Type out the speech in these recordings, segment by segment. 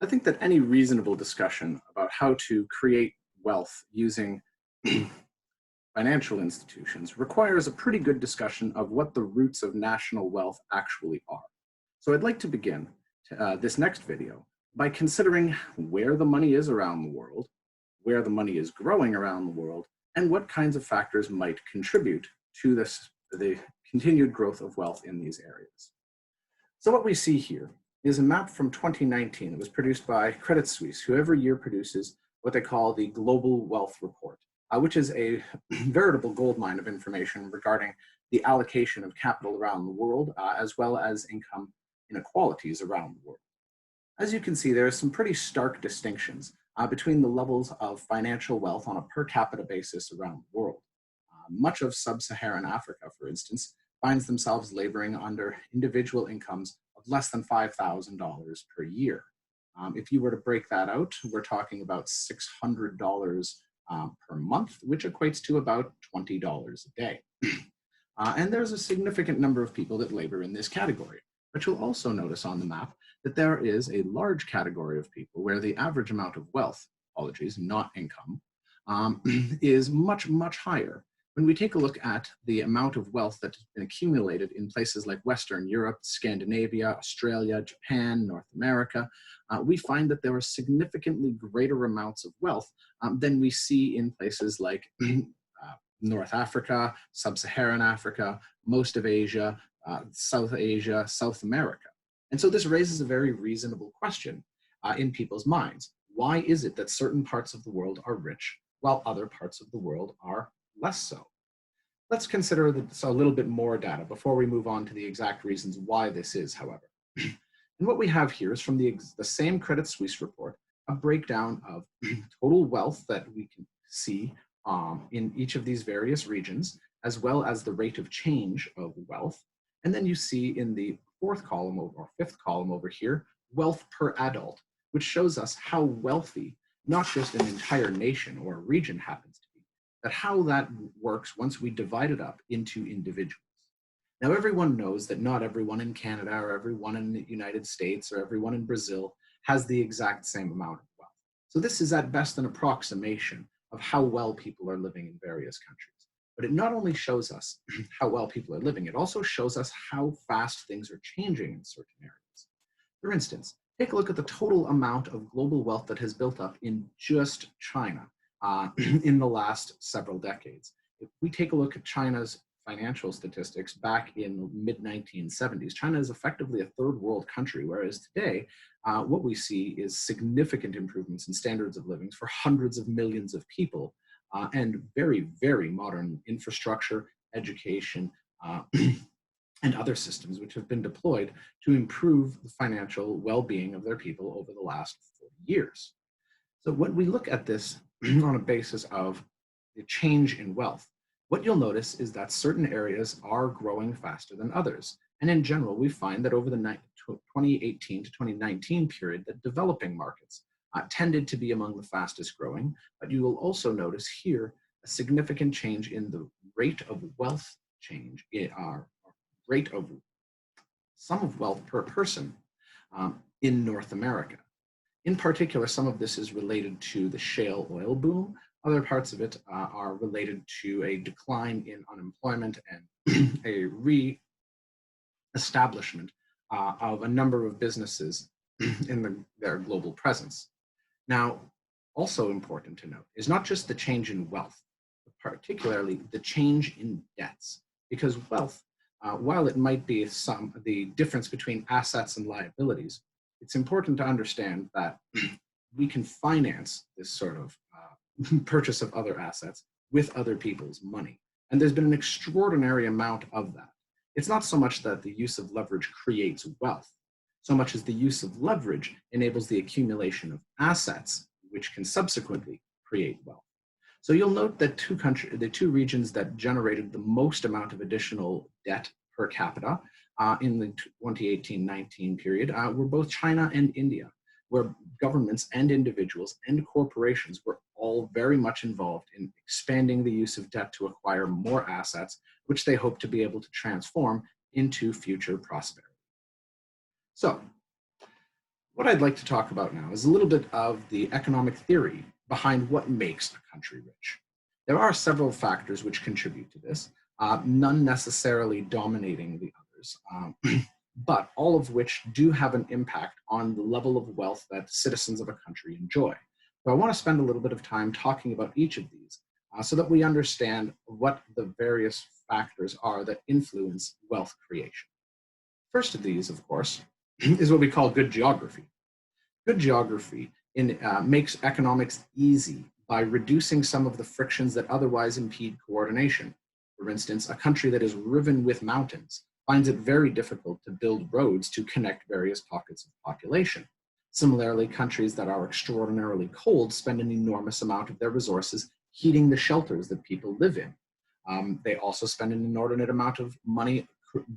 I think that any reasonable discussion about how to create wealth using financial institutions requires a pretty good discussion of what the roots of national wealth actually are. So I'd like to begin this next video by considering where the money is around the world, where the money is growing around the world, and what kinds of factors might contribute to the continued growth of wealth in these areas. So what we see here is a map from 2019 that was produced by Credit Suisse, who every year produces what they call the Global Wealth Report, which is a veritable goldmine of information regarding the allocation of capital around the world, as well as income inequalities around the world. As you can see, there are some pretty stark distinctions between the levels of financial wealth on a per capita basis around the world. Much of sub-Saharan Africa, for instance, finds themselves laboring under individual incomes of less than $5,000 per year. If you were to break that out, we're talking about $600 per month, which equates to about $20 a day. And there's a significant number of people that labor in this category. But you'll also notice on the map that there is a large category of people where the average amount of wealth, apologies, not income, is much, much higher. When we take a look at the amount of wealth that has been accumulated in places like Western Europe, Scandinavia, Australia, Japan, North America, we find that there are significantly greater amounts of wealth than we see in places like North Africa, Sub-Saharan Africa, most of Asia, South Asia, South America. And so this raises a very reasonable question in people's minds. Why is it that certain parts of the world are rich while other parts of the world are less so? Let's consider a little bit more data before we move on to the exact reasons why this is, however. And what we have here is from the same Credit Suisse report, a breakdown of total wealth that we can see in each of these various regions, as well as the rate of change of wealth. And then you see in the fourth column or fifth column over here, wealth per adult, which shows us how wealthy not just an entire nation or a region happens to be, but how that works once we divide it up into individuals. Now, everyone knows that not everyone in Canada or everyone in the United States or everyone in Brazil has the exact same amount of wealth. So this is at best an approximation of how well people are living in various countries. But it not only shows us how well people are living, it also shows us how fast things are changing in certain areas. For instance, take a look at the total amount of global wealth that has built up in just China in the last several decades. If we take a look at China's financial statistics back in the mid-1970s, China is effectively a third world country, whereas today, what we see is significant improvements in standards of living for hundreds of millions of people and very, very modern infrastructure, education, and other systems which have been deployed to improve the financial well-being of their people over the last 40 years. So when we look at this on a basis of the change in wealth, what you'll notice is that certain areas are growing faster than others. And in general, we find that over the 2018 to 2019 period, that developing markets tended to be among the fastest growing, but you will also notice here a significant change in the rate of wealth change, rate of sum of wealth per person in North America. In particular, some of this is related to the shale oil boom. Other parts of it are related to a decline in unemployment and a re-establishment of a number of businesses in their global presence. Now, also important to note is not just the change in wealth, but particularly the change in debts, because wealth, while it might be the difference between assets and liabilities, it's important to understand that we can finance this sort of purchase of other assets with other people's money. And there's been an extraordinary amount of that. It's not so much that the use of leverage creates wealth, so much as the use of leverage enables the accumulation of assets, which can subsequently create wealth. So you'll note that the two regions that generated the most amount of additional debt per capita in the 2018-19 period were both China and India, where governments and individuals and corporations were all very much involved in expanding the use of debt to acquire more assets, which they hope to be able to transform into future prosperity. So What I'd like to talk about now is a little bit of the economic theory behind what makes a country rich. There are several factors which contribute to this, none necessarily dominating the others, but all of which do have an impact on the level of wealth that citizens of a country enjoy. So I want to spend a little bit of time talking about each of these so that we understand what the various factors are that influence wealth creation. First of these, of course, is what we call good geography. Good geography makes economics easy by reducing some of the frictions that otherwise impede coordination. For instance, a country that is riven with mountains finds it very difficult to build roads to connect various pockets of population. Similarly, countries that are extraordinarily cold spend an enormous amount of their resources heating the shelters that people live in. They also spend an inordinate amount of money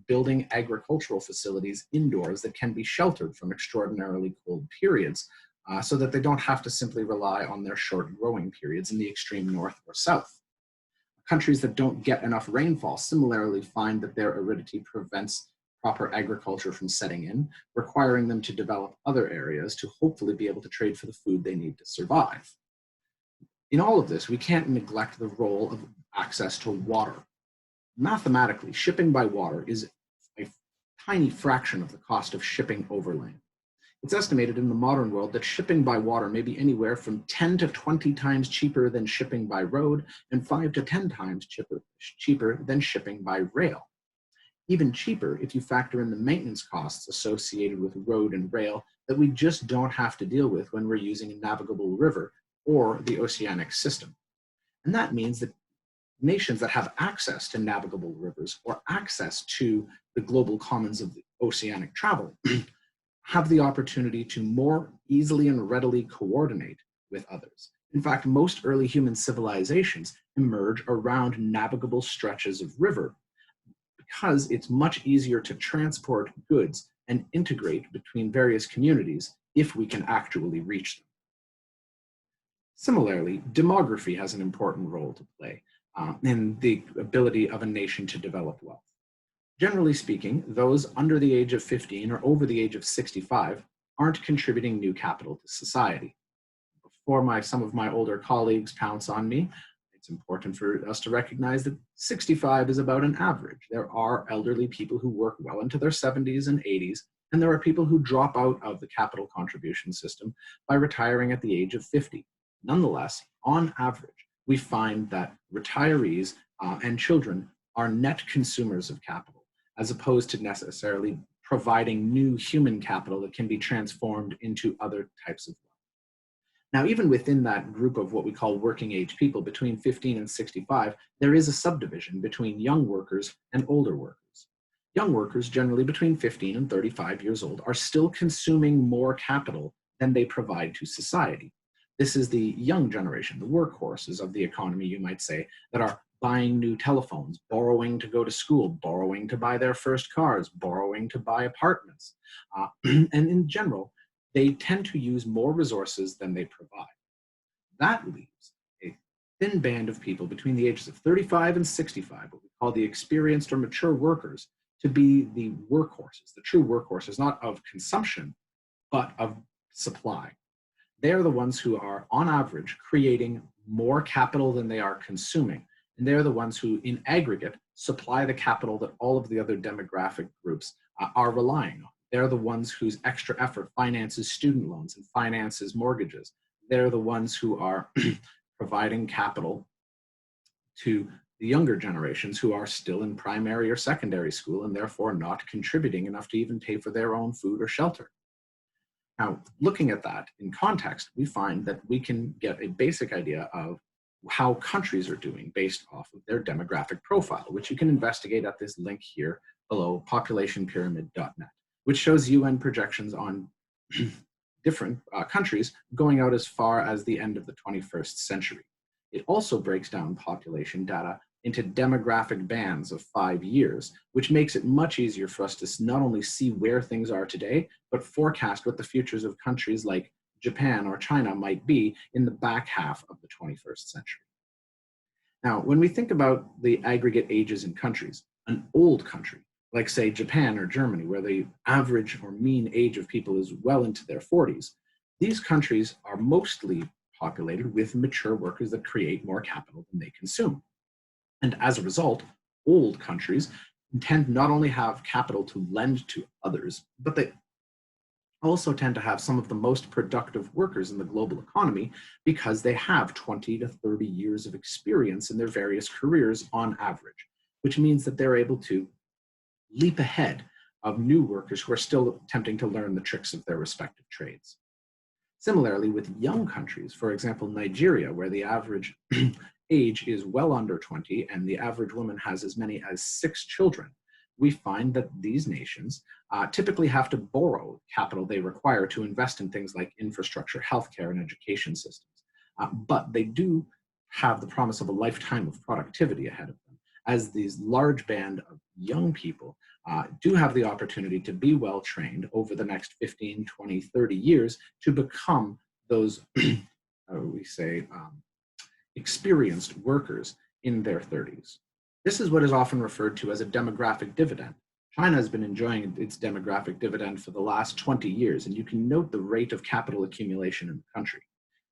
building agricultural facilities indoors that can be sheltered from extraordinarily cold periods so that they don't have to simply rely on their short growing periods in the extreme north or south. Countries that don't get enough rainfall similarly find that their aridity prevents proper agriculture from setting in, requiring them to develop other areas to hopefully be able to trade for the food they need to survive. In all of this, we can't neglect the role of access to water. Mathematically, shipping by water is a tiny fraction of the cost of shipping overland. It's estimated in the modern world that shipping by water may be anywhere from 10 to 20 times cheaper than shipping by road and 5 to 10 times cheaper than shipping by rail. Even cheaper if you factor in the maintenance costs associated with road and rail that we just don't have to deal with when we're using a navigable river or the oceanic system. And that means that nations that have access to navigable rivers or access to the global commons of the oceanic travel have the opportunity to more easily and readily coordinate with others. In fact, most early human civilizations emerge around navigable stretches of river because it's much easier to transport goods and integrate between various communities if we can actually reach them. Similarly, demography has an important role to play in the ability of a nation to develop wealth. Generally speaking, those under the age of 15 or over the age of 65 aren't contributing new capital to society. Before some of my older colleagues pounce on me, it's important for us to recognize that 65 is about an average. There are elderly people who work well into their 70s and 80s, and there are people who drop out of the capital contribution system by retiring at the age of 50. Nonetheless, on average, we find that retirees and children are net consumers of capital, as opposed to necessarily providing new human capital that can be transformed into other types of wealth. Now, even within that group of what we call working age people between 15 and 65, there is a subdivision between young workers and older workers. Young workers, generally between 15 and 35 years old, are still consuming more capital than they provide to society. This is the young generation, the workhorses of the economy, you might say, that are buying new telephones, borrowing to go to school, borrowing to buy their first cars, borrowing to buy apartments. And in general, they tend to use more resources than they provide. That leaves a thin band of people between the ages of 35 and 65, what we call the experienced or mature workers, to be the workhorses, the true workhorses, not of consumption, but of supply. They are the ones who are, on average, creating more capital than they are consuming. And they're the ones who, in aggregate, supply the capital that all of the other demographic groups are relying on. They're the ones whose extra effort finances student loans and finances mortgages. They're the ones who are providing capital to the younger generations who are still in primary or secondary school and therefore not contributing enough to even pay for their own food or shelter. Now, looking at that in context, we find that we can get a basic idea of how countries are doing based off of their demographic profile, which you can investigate at this link here below, populationpyramid.net, which shows UN projections on different countries going out as far as the end of the 21st century. It also breaks down population data into demographic bands of 5 years, which makes it much easier for us to not only see where things are today, but forecast what the futures of countries like Japan or China might be in the back half of the 21st century. Now, when we think about the aggregate ages in countries, an old country, like say Japan or Germany, where the average or mean age of people is well into their 40s, these countries are mostly populated with mature workers that create more capital than they consume. And as a result, old countries tend not only have capital to lend to others, but they also tend to have some of the most productive workers in the global economy because they have 20 to 30 years of experience in their various careers on average, which means that they're able to leap ahead of new workers who are still attempting to learn the tricks of their respective trades. Similarly, with young countries, for example, Nigeria, where the average age is well under 20 and the average woman has as many as 6 children, we find that these nations typically have to borrow capital they require to invest in things like infrastructure, healthcare, and education systems. But they do have the promise of a lifetime of productivity ahead of them, as these large band of young people do have the opportunity to be well trained over the next 15, 20, 30 years to become those, we say, experienced workers in their 30s. This is what is often referred to as a demographic dividend. China has been enjoying its demographic dividend for the last 20 years, and you can note the rate of capital accumulation in the country.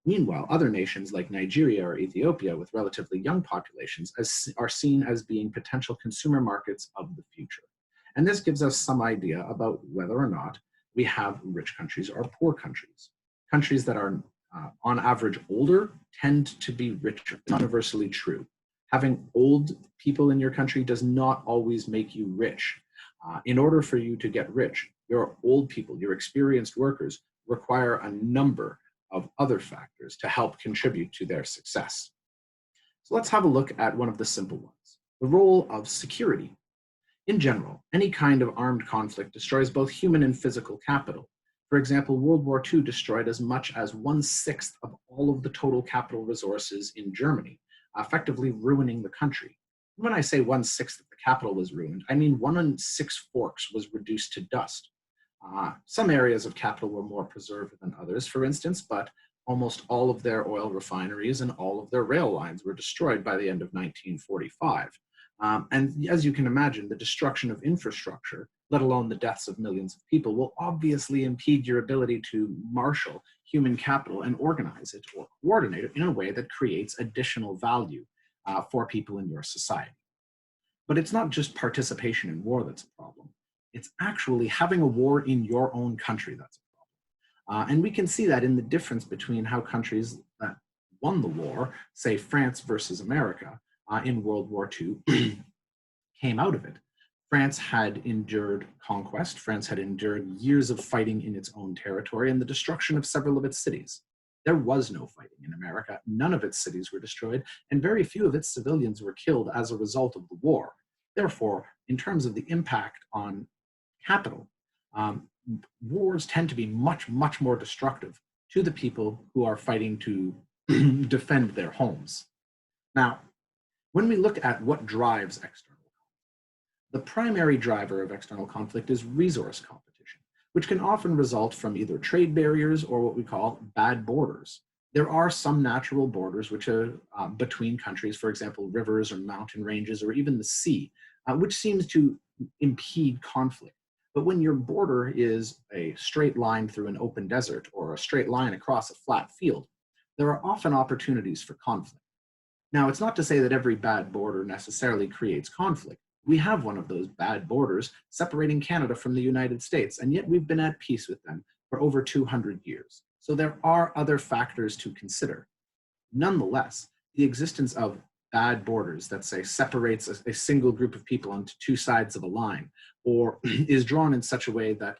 Meanwhile, other nations like Nigeria or Ethiopia with relatively young populations are seen as being potential consumer markets of the future. And this gives us some idea about whether or not we have rich countries or poor countries. Countries that are on average older tend to be richer. It's universally true. Having old people in your country does not always make you rich. In order for you to get rich, your old people, your experienced workers, require a number of other factors to help contribute to their success. So let's have a look at one of the simple ones, the role of security. In general, any kind of armed conflict destroys both human and physical capital. For example, World War II destroyed as much as 1/6 of all of the total capital resources in Germany, effectively ruining the country. When I say 1/6 of the capital was ruined, I mean 1 in 6 forks was reduced to dust. Some areas of capital were more preserved than others, for instance, but almost all of their oil refineries and all of their rail lines were destroyed by the end of 1945. And as you can imagine, the destruction of infrastructure, let alone the deaths of millions of people, will obviously impede your ability to marshal human capital and organize it or coordinate it in a way that creates additional value for people in your society. But it's not just participation in war that's a problem. It's actually having a war in your own country that's a problem. And we can see that in the difference between how countries that won the war, say France versus America, in World War II, came out of it. France had endured conquest. France had endured years of fighting in its own territory and the destruction of several of its cities. There was no fighting in America. None of its cities were destroyed, and very few of its civilians were killed as a result of the war. Therefore, in terms of the impact on capital, wars tend to be much, much more destructive to the people who are fighting to defend their homes. Now, when we look at what drives external conflict, the primary driver of external conflict is resource competition, which can often result from either trade barriers or what we call bad borders. There are some natural borders which are between countries, for example, rivers or mountain ranges or even the sea, which seems to impede conflict. But when your border is a straight line through an open desert or a straight line across a flat field, there are often opportunities for conflict. Now, it's not to say that every bad border necessarily creates conflict. We have one of those bad borders separating Canada from the United States, and yet we've been at peace with them for over 200 years. So there are other factors to consider. Nonetheless, the existence of bad borders that say separates a single group of people onto two sides of a line, or is drawn in such a way that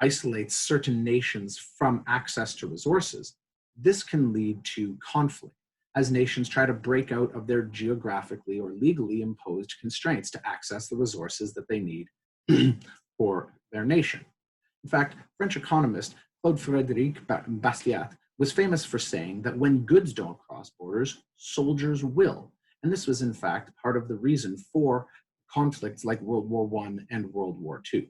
isolates certain nations from access to resources, this can lead to conflict as nations try to break out of their geographically or legally imposed constraints to access the resources that they need for their nation. In fact, French economist Claude Frédéric Bastiat was famous for saying that when goods don't cross borders, soldiers will. And this was in fact part of the reason for conflicts like World War I and World War II.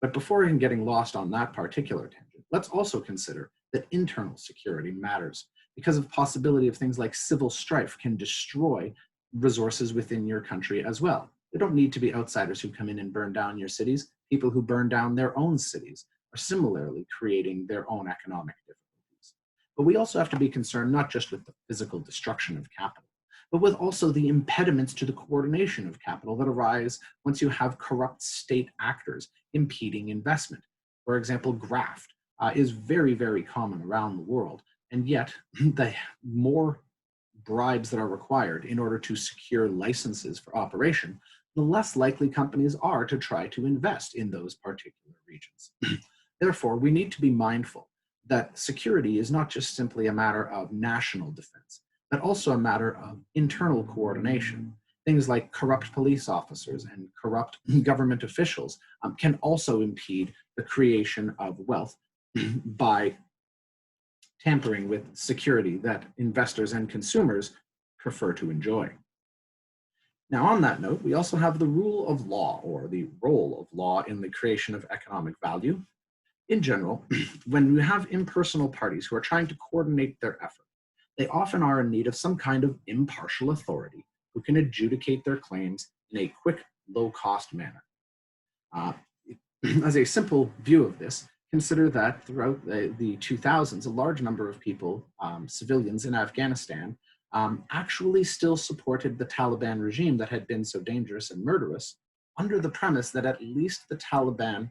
But before even getting lost on that particular tangent, let's also consider that internal security matters because of possibility of things like civil strife can destroy resources within your country as well. There don't need to be outsiders who come in and burn down your cities. People who burn down their own cities are similarly creating their own economic difficulties. But we also have to be concerned not just with the physical destruction of capital, but with also the impediments to the coordination of capital that arise once you have corrupt state actors impeding investment. For example, graft is very, very common around the world, and yet the more bribes that are required in order to secure licenses for operation, the less likely companies are to try to invest in those particular regions. Therefore, we need to be mindful that security is not just simply a matter of national defense, but also a matter of internal coordination. Things like corrupt police officers and corrupt government officials can also impede the creation of wealth by tampering with security that investors and consumers prefer to enjoy. Now, on that note, we also have the rule of law, or the role of law in the creation of economic value. In general, when you have impersonal parties who are trying to coordinate their effort, they often are in need of some kind of impartial authority who can adjudicate their claims in a quick, low-cost manner. As a simple view of this, consider that throughout the 2000s, a large number of people, civilians in Afghanistan, actually still supported the Taliban regime that had been so dangerous and murderous, under the premise that at least the Taliban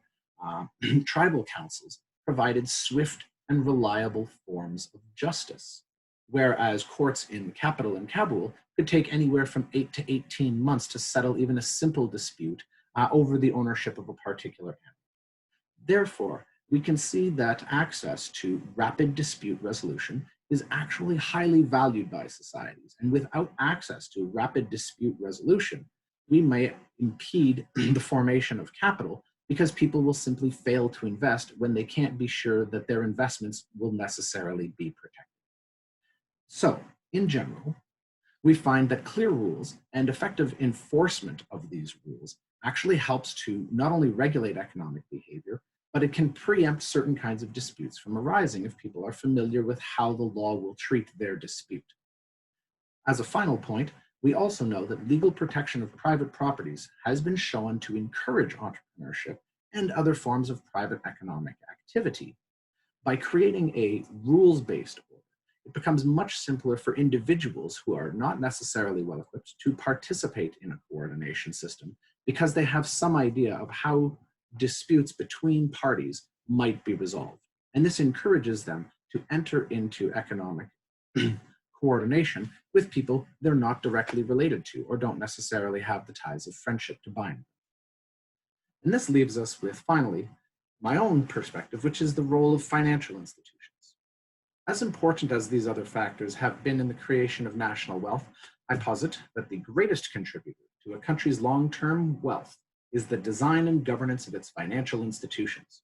tribal councils provided swift and reliable forms of justice, whereas courts in the capital in Kabul could take anywhere from 8 to 18 months to settle even a simple dispute over the ownership of a particular animal. Therefore, we can see that access to rapid dispute resolution is actually highly valued by societies. And without access to rapid dispute resolution, we may impede the formation of capital because people will simply fail to invest when they can't be sure that their investments will necessarily be protected. So, in general, we find that clear rules and effective enforcement of these rules actually helps to not only regulate economic behavior, but it can preempt certain kinds of disputes from arising if people are familiar with how the law will treat their dispute. As a final point, we also know that legal protection of private properties has been shown to encourage entrepreneurship and other forms of private economic activity. By creating a rules-based order, it becomes much simpler for individuals who are not necessarily well-equipped to participate in a coordination system because they have some idea of how disputes between parties might be resolved. And this encourages them to enter into economic coordination with people they're not directly related to or don't necessarily have the ties of friendship to bind them. And this leaves us with, finally, my own perspective, which is the role of financial institutions. As important as these other factors have been in the creation of national wealth, I posit that the greatest contributor to a country's long-term wealth is the design and governance of its financial institutions.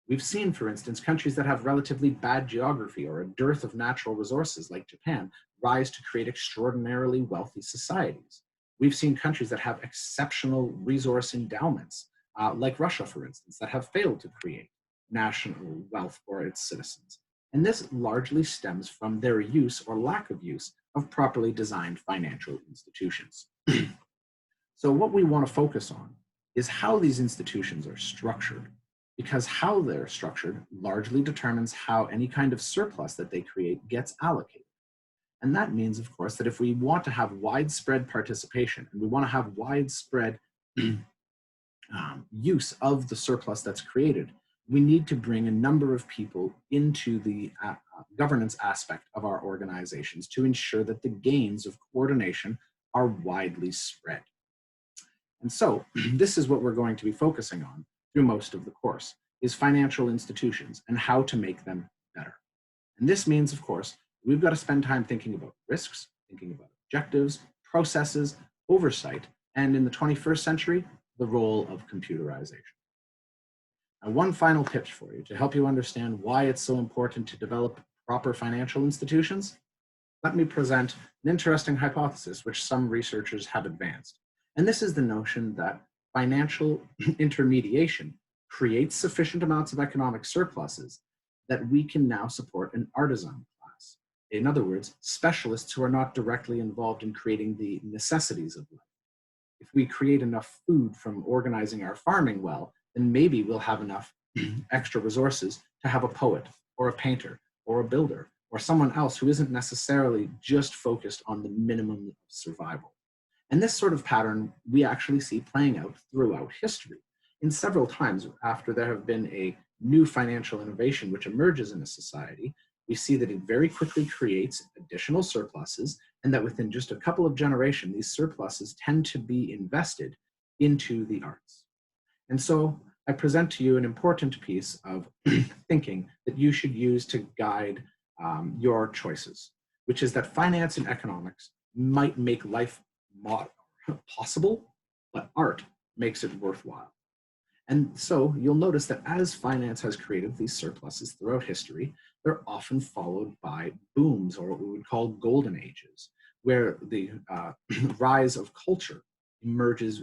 We've seen, for instance, countries that have relatively bad geography or a dearth of natural resources, like Japan, rise to create extraordinarily wealthy societies. We've seen countries that have exceptional resource endowments, like Russia, for instance, that have failed to create national wealth for its citizens. And this largely stems from their use or lack of use of properly designed financial institutions. So what we want to focus on is how these institutions are structured, because how they're structured largely determines how any kind of surplus that they create gets allocated. And that means, of course, that if we want to have widespread participation and we want to have widespread use of the surplus that's created, we need to bring a number of people into the governance aspect of our organizations to ensure that the gains of coordination are widely spread. And so this is what we're going to be focusing on through most of the course, is financial institutions and how to make them better. And this means, of course, we've got to spend time thinking about risks, thinking about objectives, processes, oversight, and in the 21st century, the role of computerization. Now, one final pitch for you to help you understand why it's so important to develop proper financial institutions. Let me present an interesting hypothesis which some researchers have advanced. And this is the notion that financial intermediation creates sufficient amounts of economic surpluses that we can now support an artisan class. In other words, specialists who are not directly involved in creating the necessities of life. If we create enough food from organizing our farming well, then maybe we'll have enough extra resources to have a poet or a painter or a builder or someone else who isn't necessarily just focused on the minimum of survival. And this sort of pattern we actually see playing out throughout history. In several times after there have been a new financial innovation which emerges in a society, we see that it very quickly creates additional surpluses, and that within just a couple of generations, these surpluses tend to be invested into the arts. And so I present to you an important piece of thinking that you should use to guide your choices, which is that finance and economics might make life possible, but art makes it worthwhile. And so you'll notice that as finance has created these surpluses throughout history, they're often followed by booms, or what we would call golden ages, where the rise of culture emerges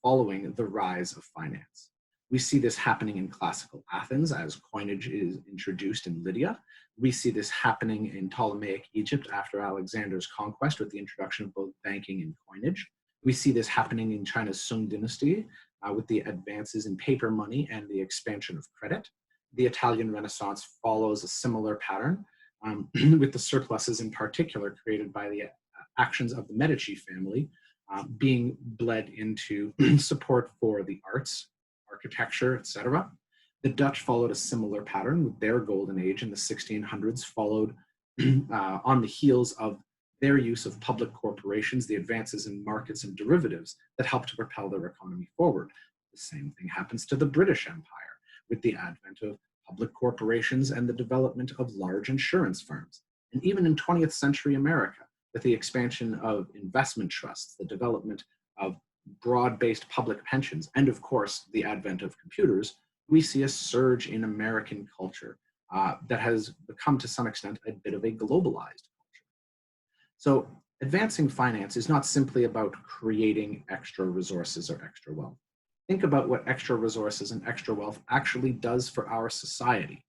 following the rise of finance. We see this happening in classical Athens as coinage is introduced in Lydia. We see this happening in Ptolemaic Egypt after Alexander's conquest with the introduction of both banking and coinage. We see this happening in China's Sung dynasty with the advances in paper money and the expansion of credit. The Italian Renaissance follows a similar pattern, with the surpluses in particular created by the actions of the Medici family being bled into support for the arts, architecture, etc. The Dutch followed a similar pattern with their golden age in the 1600s, followed on the heels of their use of public corporations, the advances in markets and derivatives that helped to propel their economy forward. The same thing happens to the British Empire with the advent of public corporations and the development of large insurance firms. And even in 20th century America, with the expansion of investment trusts, the development of broad-based public pensions, and of course, the advent of computers, we see a surge in American culture that has become to some extent a bit of a globalized culture. So advancing finance is not simply about creating extra resources or extra wealth. Think about what extra resources and extra wealth actually does for our society.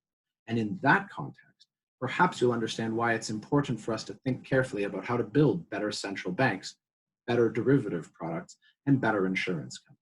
And in that context, perhaps you'll understand why it's important for us to think carefully about how to build better central banks, better derivative products, and better insurance companies.